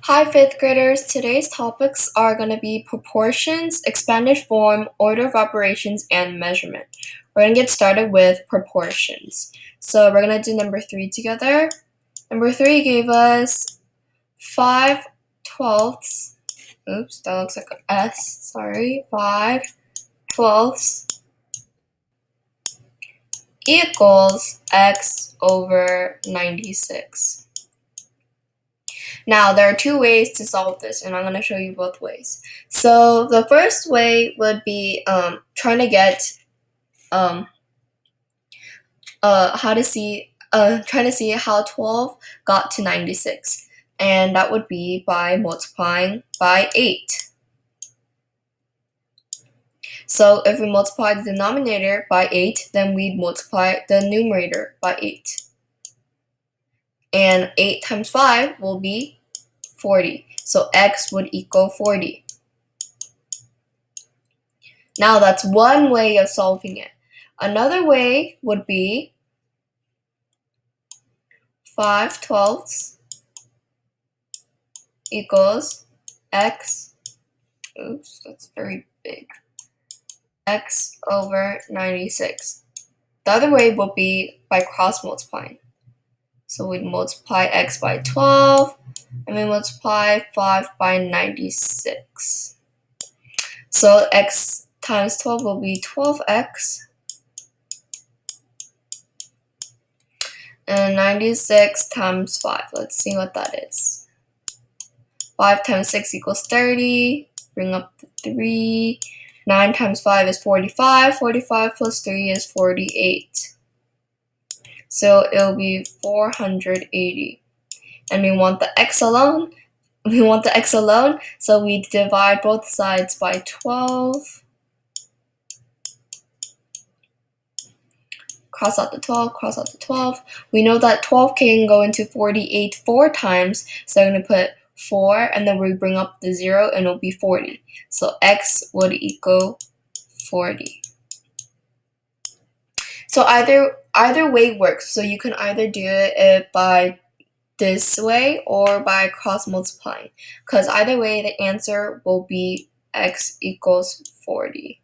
Hi, fifth graders. Today's topics are going to be proportions, expanded form, order of operations, and measurement. We're going to get started with proportions. So we're going to do number 3 together. Number 3 gave us 5/12. Oops, that looks like an S. Sorry. 5/12 equals x over 96. Now, there are two ways to solve this, and I'm going to show you both ways. So the first way would be trying to get trying to see how 12 got to 96, and that would be by multiplying by 8. So if we multiply the denominator by 8, then we'd multiply the numerator by 8. And 8 times 5 will be 40. So x would equal 40. Now that's one way of solving it. Another way would be 5/12 equals x, oops, that's very big, x over 96. The other way would be by cross multiplying. So we'd multiply x by 12, and we multiply 5 by 96. So x times 12 will be 12x, and 96 times 5. Let's see what that is. 5 times 6 equals 30. Bring up the 3. 9 times 5 is 45. 45 plus 3 is 48. So it'll be 480. And we want the x alone. So we divide both sides by 12. Cross out the 12, cross out the 12. We know that 12 can go into 48 4 times, so we're going to put 4, and then we bring up the 0, and it'll be 40. So x would equal 40. So either way works. So you can either do it by this way or by cross multiplying, because either way the answer will be x equals 40.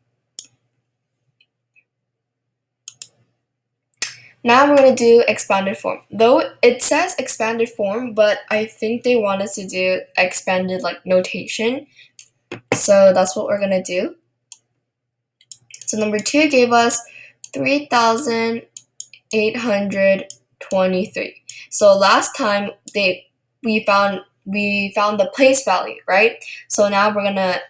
Now we're going to do expanded form. Though it says expanded form, but I think they want us to do expanded notation. So that's what we're going to do. So number 2 gave us 3,823. So last time we found the place value, right? So now we're gonna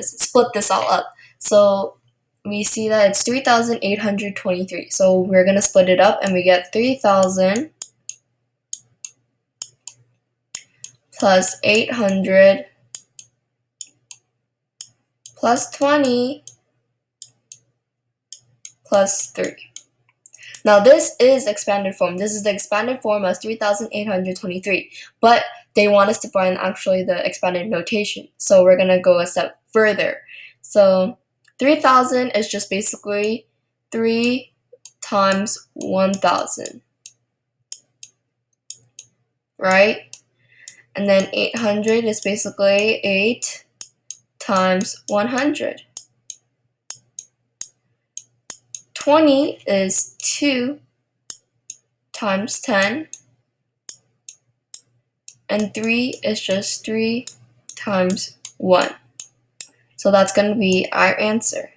split this all up. So we see that it's 3,823. So we're gonna split it up, and we get 3,000 plus 800 plus 20 plus 3. Now this is expanded form. This is the expanded form as 3,823, but they want us to find actually the expanded notation. So we're going to go a step further. So 3,000 is just basically 3 times 1,000, right? And then 800 is basically 8 times 100. 20 is 2 times 10, and 3 is just 3 times 1. So that's going to be our answer.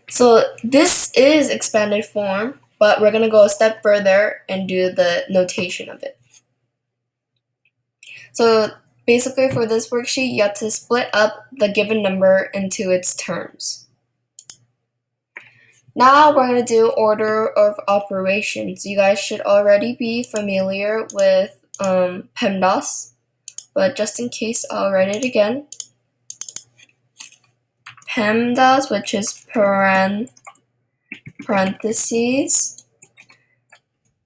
So this is expanded form, but we're going to go a step further and do the notation of it. So basically for this worksheet, you have to split up the given number into its terms. Now we're going to do order of operations. You guys should already be familiar with PEMDAS, but just in case, I'll write it again. PEMDAS, which is parentheses,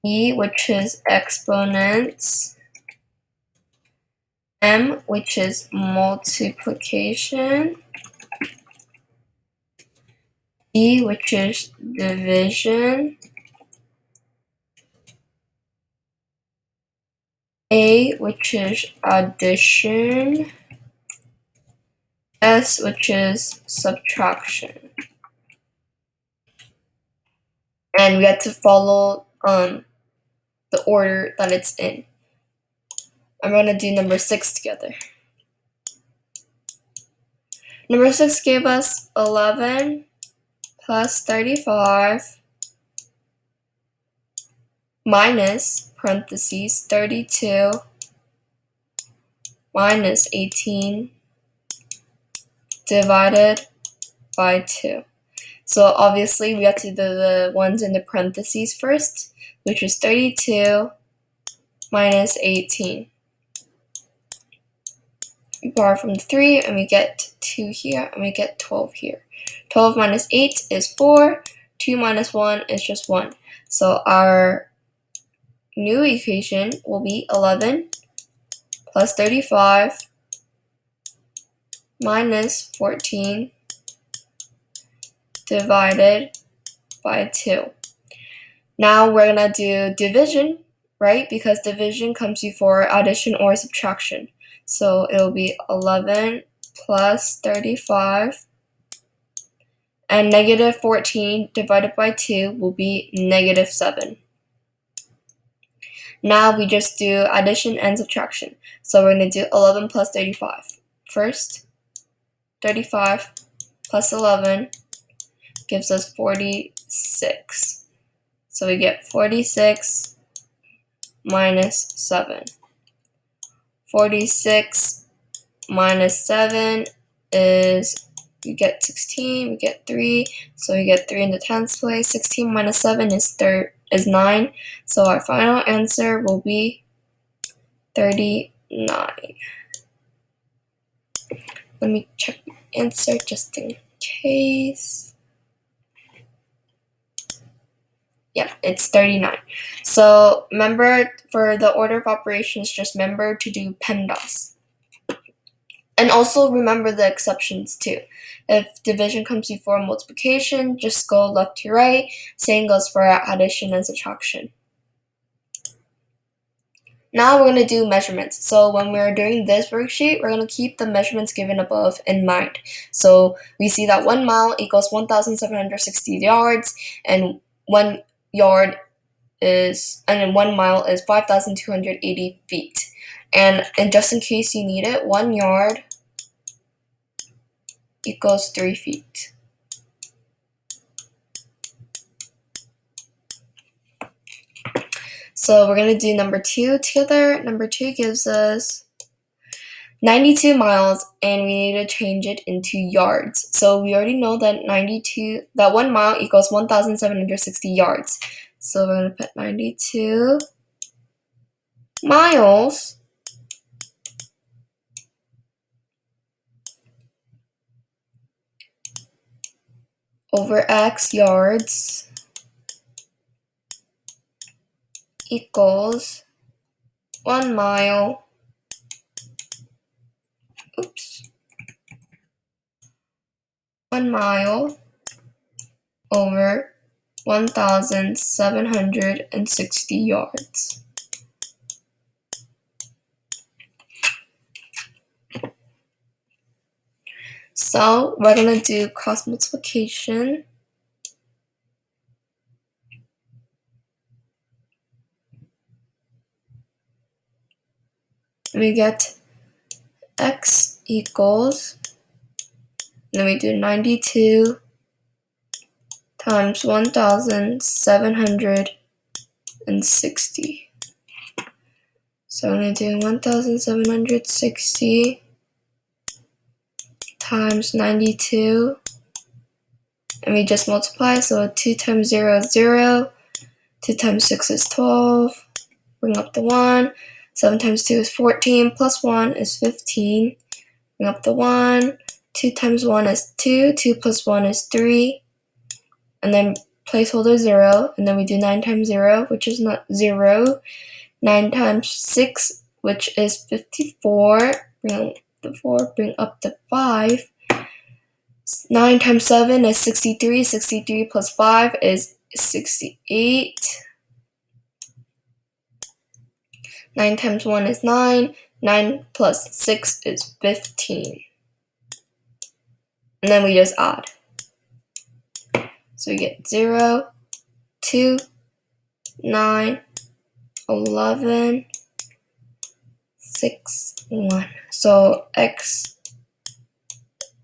E, which is exponents, M, which is multiplication, D, which is division, A, which is addition, S, which is subtraction. And we have to follow the order that it's in. I'm going to do number 6 together. Number 6 gave us 11 plus 35 minus, parentheses, 32 minus 18 divided by 2. So obviously we have to do the ones in the parentheses first, which is 32 minus 18. We borrow from the 3 and we get 2 here and we get 12 here. 12 minus 8 is 4, 2 minus 1 is just 1. So our new equation will be 11 plus 35 minus 14 divided by 2. Now we're going to do division, right? Because division comes before addition or subtraction. So it will be 11 plus 35, and negative 14 divided by 2 will be negative 7. Now we just do addition and subtraction. So we're going to do 11 plus 35. First, 35 plus 11 gives us 46. So we get 46 minus 7. 46 minus 7 is, we get 16, we get 3, so we get 3 in the tens place. 16 minus 7 is 9, so our final answer will be 39. Let me check my answer just in case. Yeah, it's 39. So remember, for the order of operations, just remember to do PEMDAS. And also remember the exceptions too. If division comes before multiplication, just go left to right. Same goes for addition and subtraction. Now we're going to do measurements. So when we're doing this worksheet, we're going to keep the measurements given above in mind. So we see that 1 mile equals 1,760 yards, and 1 yard is, and 1 mile is 5,280 feet. And just in case you need it, 1 yard equals 3 feet. So we're going to do number 2 together. Number 2 gives us 92 miles, and we need to change it into yards. So we already know that 1 mile equals 1,760 yards. So we're going to put 92 miles over x yards equals 1 mile, 1 mile over 1,760 yards. So we're going to do cross multiplication. We get x equals, then we do 92 times 1,760. So I'm going to do 1,760 times 92, and we just multiply. So 2 times 0 is 0, 2 times 6 is 12, bring up the 1, 7 times 2 is 14, plus 1 is 15, bring up the 1, 2 times 1 is 2, 2 plus 1 is 3, and then placeholder 0, and then we do 9 times 0, which is not 0, 9 times 6, which is 54, bring the 4, bring up the 5, 9 times 7 is 63, 63 plus 5 is 68. 9 times 1 is 9. 9 plus 6 is 15. And then we just add. So we get 0, 2, 9, 11, 6, 1. So x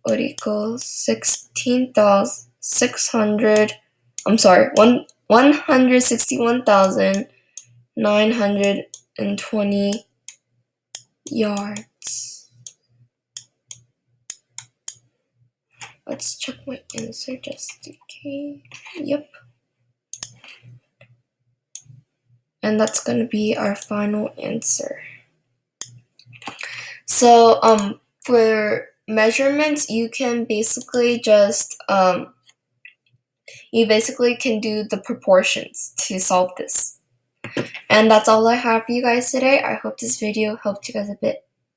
would equal 161,920 yards. Let's check my answer just in case. Yep. And that's going to be our final answer. So, for measurements, you can basically just, you basically can do the proportions to solve this. And that's all I have for you guys today. I hope this video helped you guys a bit.